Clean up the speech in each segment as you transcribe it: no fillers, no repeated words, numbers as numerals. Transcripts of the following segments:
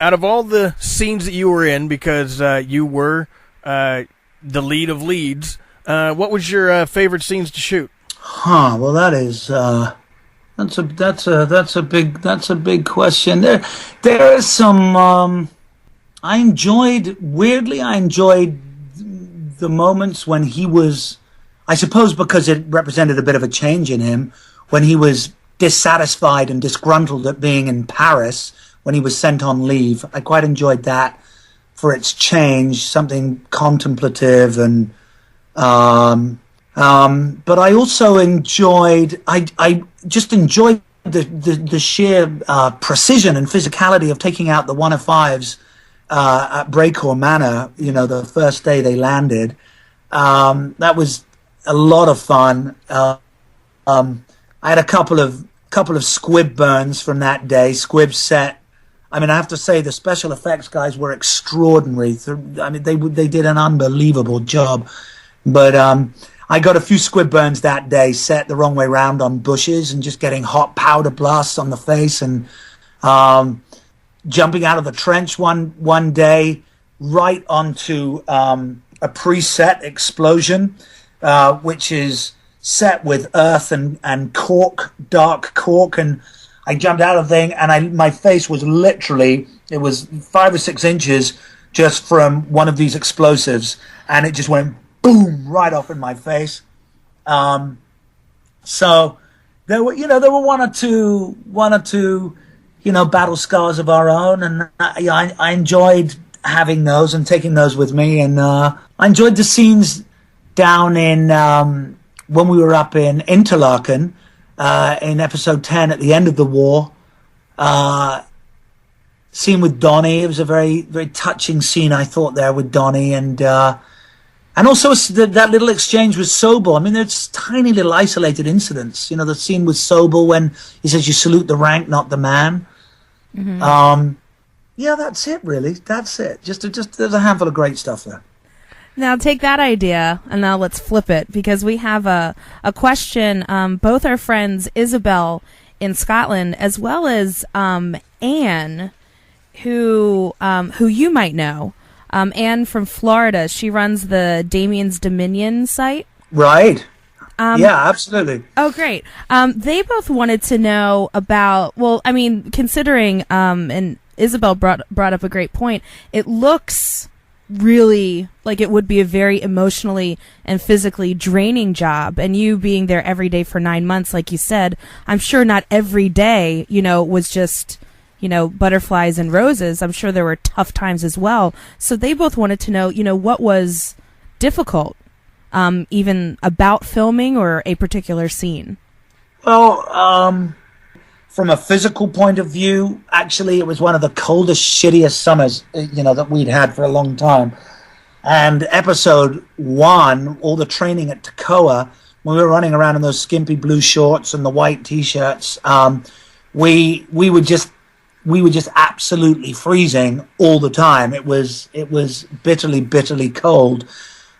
out of all the scenes that you were in, because you were the lead of leads, what was your favorite scenes to shoot? Well, that's a big question. There is some. I enjoyed the moments when he was, I suppose because it represented a bit of a change in him, when he was dissatisfied and disgruntled at being in Paris when he was sent on leave. I quite enjoyed that for its change, something contemplative, and but I also enjoyed, I just enjoyed the sheer precision and physicality of taking out the 105s at Breaker Manor, the first day they landed. That was a lot of fun. I had a couple of squib burns from that day. Squib set. I mean, I have to say the special effects guys were extraordinary. I mean, they did an unbelievable job. But I got a few squib burns that day, set the wrong way round on bushes, and just getting hot powder blasts on the face, and jumping out of the trench one day right onto a preset explosion, which is set with earth and cork, dark cork, and I jumped out of the thing, and my face was literally, it was 5 or 6 inches just from one of these explosives, and it just went boom right off in my face. So there were one or two battle scars of our own, and I enjoyed having those and taking those with me, and I enjoyed the scenes down in when we were up in Interlaken in episode 10 at the end of the war. Scene with Donnie, it was a very, very touching scene, I thought, there with Donnie, and also that little exchange with Sobel. I mean, there's tiny little isolated incidents. The scene with Sobel when he says, "You salute the rank, not the man." Mm-hmm. Yeah, that's it, really. That's it. Just there's a handful of great stuff there. Now take that idea, and now let's flip it, because we have a question. Both our friends, Isabel in Scotland, as well as Anne, who you might know. Anne from Florida. She runs the Damian's Dominion site. Right. Yeah, absolutely. Oh, great. They both wanted to know about, well, I mean, considering, and Isabel brought up a great point, it looks really like it would be a very emotionally and physically draining job, and you being there every day for 9 months, like you said, I'm sure not every day, was just, butterflies and roses. I'm sure there were tough times as well. So they both wanted to know, what was difficult, even about filming or a particular scene. Well, from a physical point of view, actually, it was one of the coldest, shittiest summers, that we'd had for a long time. And episode 1, all the training at Toccoa, when we were running around in those skimpy blue shorts and the white T-shirts, we were just absolutely freezing all the time. It was bitterly, bitterly cold.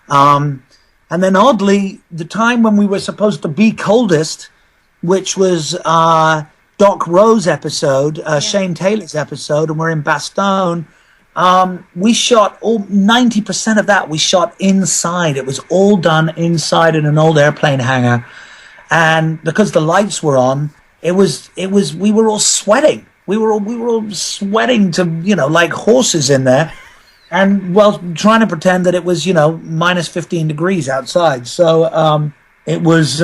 And then oddly, the time when we were supposed to be coldest, which was Doc Rowe's episode, Shane Taylor's episode, and we're in Bastogne. We shot 90% of that. We shot inside. It was all done inside in an old airplane hangar, and because the lights were on, we were all sweating. We were all sweating to like horses in there, and trying to pretend that it was minus 15 degrees outside. So it was.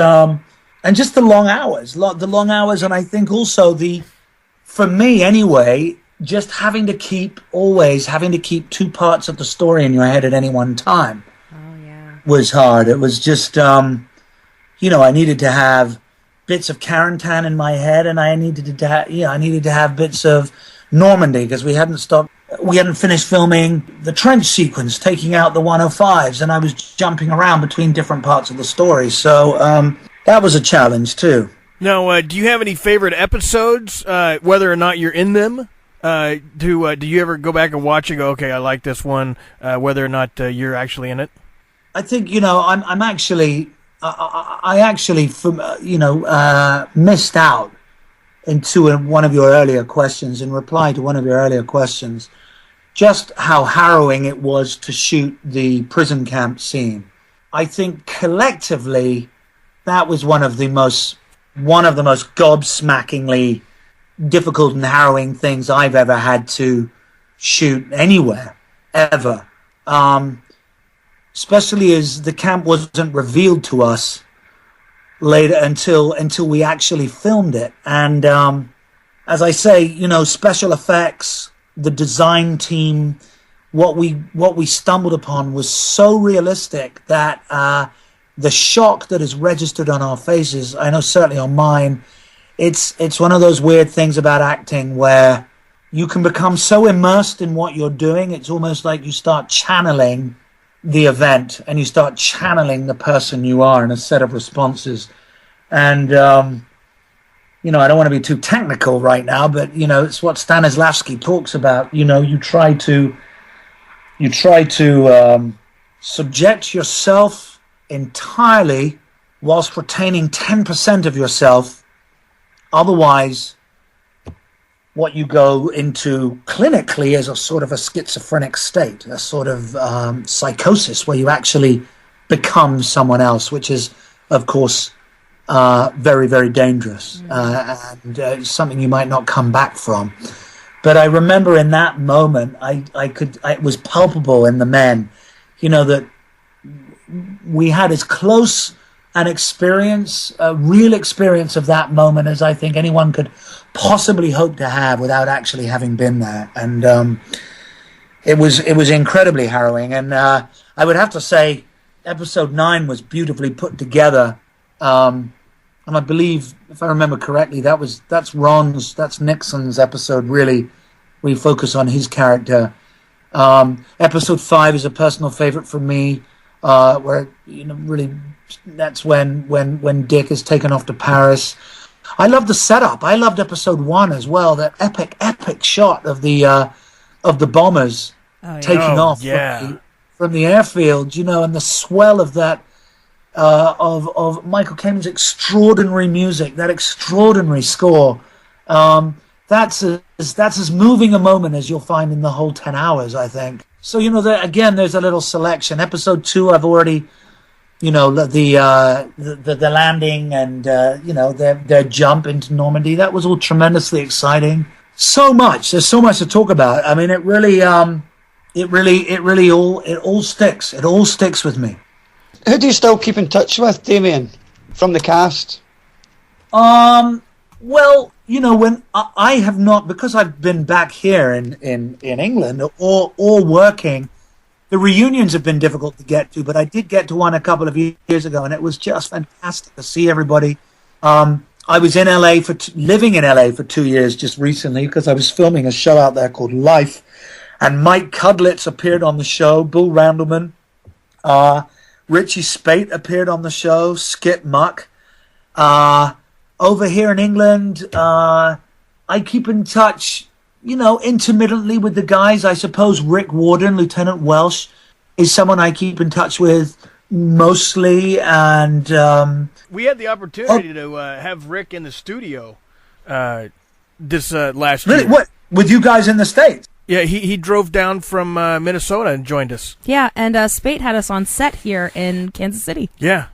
And just the long hours, and I think also for me anyway, just always having to keep 2 parts of the story in your head at any one time. Oh yeah, was hard. It was just, I needed to have bits of Carentan in my head, and I needed to have bits of Normandy, because we hadn't finished filming the trench sequence, taking out the 105s, and I was jumping around between different parts of the story. So, that was a challenge, too. Now, do you have any favorite episodes, whether or not you're in them? Do you ever go back and watch and go, okay, I like this one, whether or not you're actually in it? I think, I'm actually, I actually, missed out one of your earlier questions, in reply to one of your earlier questions, just how harrowing it was to shoot the prison camp scene. I think collectively that was one of the most gobsmackingly difficult and harrowing things I've ever had to shoot anywhere, ever. Especially as the camp wasn't revealed to us later until we actually filmed it. And as I say, special effects, the design team, what we stumbled upon was so realistic that the shock that is registered on our faces, I know certainly on mine, it's one of those weird things about acting where you can become so immersed in what you're doing, it's almost like you start channeling the event and you start channeling the person you are in a set of responses. And I don't want to be too technical right now, but it's what Stanislavski talks about. You try to subject yourself entirely whilst retaining 10% of yourself. Otherwise, what you go into clinically is a sort of a schizophrenic state, a sort of psychosis where you actually become someone else, which is, of course, very, very dangerous and something you might not come back from. But I remember in that moment, it was palpable in the men, that we had as close an experience, a real experience of that moment as I think anyone could possibly hope to have without actually having been there. And it was incredibly harrowing. And I would have to say episode 9 was beautifully put together. And I believe, if I remember correctly, that's Nixon's episode, really. We focus on his character. Episode 5 is a personal favorite for me, where really that's when Dick is taken off to Paris. I love the setup. I loved episode 1 as well. That epic shot of the bombers taking off from the airfield. And the swell of that. Of Michael Caine's extraordinary music, that extraordinary score. That's as moving a moment as you'll find in the whole 10 hours, I think. So, again, there's a little selection. Episode 2, I've already, the landing and, their jump into Normandy. That was all tremendously exciting. So much. There's so much to talk about. I mean, it all sticks. It all sticks with me. Who do you still keep in touch with, Damian, from the cast? Well, when I have not, because I've been back here in England or working, the reunions have been difficult to get to, but I did get to one a couple of years ago, and it was just fantastic to see everybody. I was in LA living in LA for 2 years just recently because I was filming a show out there called Life, and Mike Cudlitz appeared on the show, Bill Randleman, Richie Speight appeared on the show, Skip Muck. Over here in England, I keep in touch, intermittently with the guys. I suppose Rick Warden, Lieutenant Welsh, is someone I keep in touch with mostly. And we had the opportunity to have Rick in the studio this last year. Really? What? With you guys in the States? Yeah, he drove down from Minnesota and joined us. Yeah, and Speight had us on set here in Kansas City. Yeah.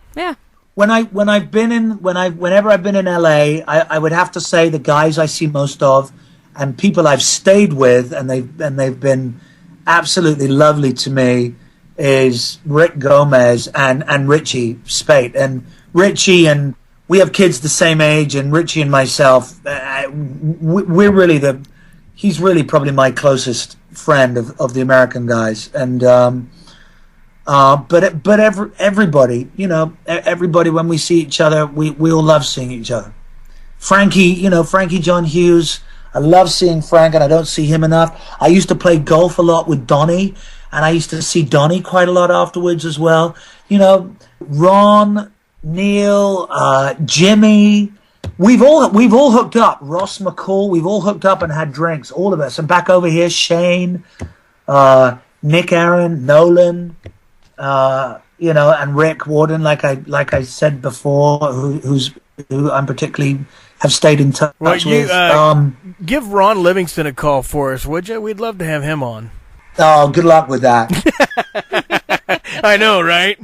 Whenever I've been in LA, I would have to say the guys I see most of, and people I've stayed with, and they've been absolutely lovely to me, is Rick Gomez and Richie Speight. And Richie, and we have kids the same age, and Richie and myself, we're really he's really probably my closest friend of the American guys. And but everybody, everybody, when we see each other, we all love seeing each other. Frankie John Hughes, I love seeing Frank, and I don't see him enough. I used to play golf a lot with Donnie, and I used to see Donnie quite a lot afterwards as well. Ron, Neil, Jimmy, we've all hooked up. Ross McCall, we've all hooked up and had drinks, all of us. And back over here, Shane, Nick Aaron, Nolan, and Rick Warden, like I said before, who I'm particularly have stayed in touch Well, with. give Ron Livingston a call for us, would you? We'd love to have him on. Oh, good luck with that. I know, right?